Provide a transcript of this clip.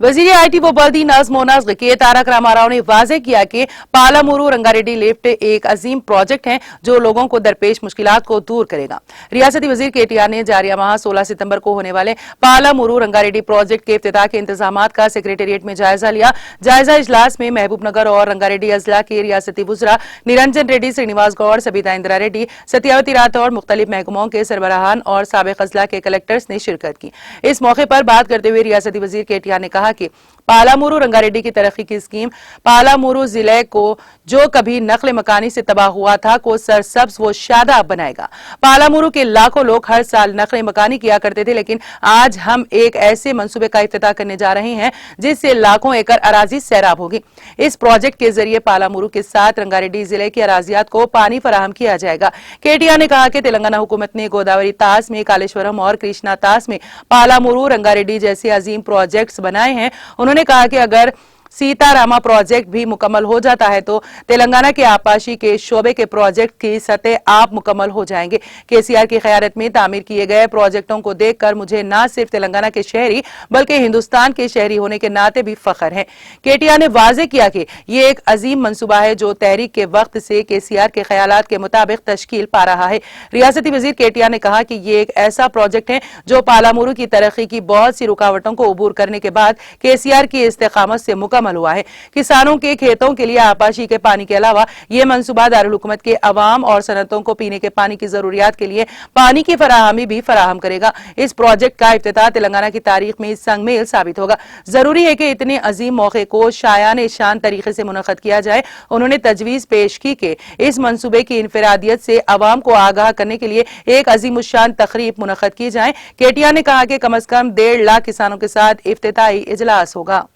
वजीर आईटी व बल्दी नज़्म व नस्क के तारक रामाराव ने वाज़ेह किया कि पालामुरू रंगारेड्डी लिफ्ट एक अजीम प्रोजेक्ट है जो लोगों को दरपेश मुश्किलात को दूर करेगा। रियासती वजीर केटीआर ने जारिया माह 16 सितंबर को होने वाले पालामुरू रंगारेड्डी प्रोजेक्ट के इफ्तिताह के इंतजामात का सेक्रेटेरिएट में जायजा लिया। जायजा इजलास में महबूबनगर और रंगारेड्डी अजला के रियासती वुज़रा निरंजन रेड्डी, श्रीनिवास गौड़, सबिता इंदिरा रेड्डी, सत्यावती राठौर, मुख्तलिफ महकमों के सरबराहान और साबिक अजला के कलेक्टर्स ने शिरकत की। इस मौके पर बात करते हुए रियासती वजीर केटीआर ने कहा कि पालामुरू रंगारेड्डी की तरक्की की स्कीम पालामुरू जिले को जो कभी नक्ल मकानी से तबाह हुआ था को सरसब्ज व शादाब बनाएगा। पालामुरू के लाखों लोग हर साल नक्ल मकानी किया करते थे, लेकिन आज हम एक ऐसे मंसूबे का इफ्तिताह करने जा रहे हैं जिससे लाखों एकड़ अराजी सैराब होगी। इस प्रोजेक्ट के जरिए पालामुरू के साथ रंगारेड्डी जिले की अराजियात को पानी फराहम किया जाएगा। केटीआर ने कहा कि तेलंगाना हुकूमत ने गोदावरी तास में, कालेश्वरम और कृष्णा तास में पालामुरू रंगारेड्डी जैसे अजीम प्रोजेक्ट्स बनाए हैं। उन्होंने कहा कि अगर सीतारामा प्रोजेक्ट भी मुकम्मल हो जाता है तो तेलंगाना के आपाशी के शोबे के प्रोजेक्ट की सतह आप मुकम्मल हो जाएंगे। केसीआर की क़यादत में तामीर किए गए प्रोजेक्टों को देखकर मुझे न सिर्फ तेलंगाना के शहरी बल्कि हिंदुस्तान के शहरी होने के नाते भी फख्र है। केटीआर ने वाज़ेह किया कि ये एक अजीम मंसूबा है जो तहरीक के वक्त से केसीआर के ख्यालात के मुताबिक तश्कील पा रहा है। रियासती वजीर केटीआर ने कहा कि ये एक ऐसा प्रोजेक्ट है जो पालामुरू की तरक्की की बहुत सी रुकावटों को अबूर करने के बाद केसीआर की इस्तेकामत से मुकम्मल हुआ है। किसानों के खेतों के लिए आपाशी के पानी के अलावा ये मंसूबा दारुल हुकूमत के अवाम और सनतों को पीने के पानी की जरूरियात के लिए पानी की फराहमी भी फराहम करेगा। इस प्रोजेक्ट का इफ्तिताह तेलंगाना की तारीख में संगमेल साबित होगा। जरूरी है कि इतने अजीम मौके को शायान शान तरीके से मुनक़द किया जाए। उन्होंने तजवीज पेश की कि इस मंसूबे की इनफरादियत से अवाम को आगाह करने के लिए एक अजीमुश्शान तकरीब मुनक़द की जाए। केटीआर ने कहा कि कम अज कम 1.5 लाख किसानों के साथ इफ्तिताही इजलास होगा।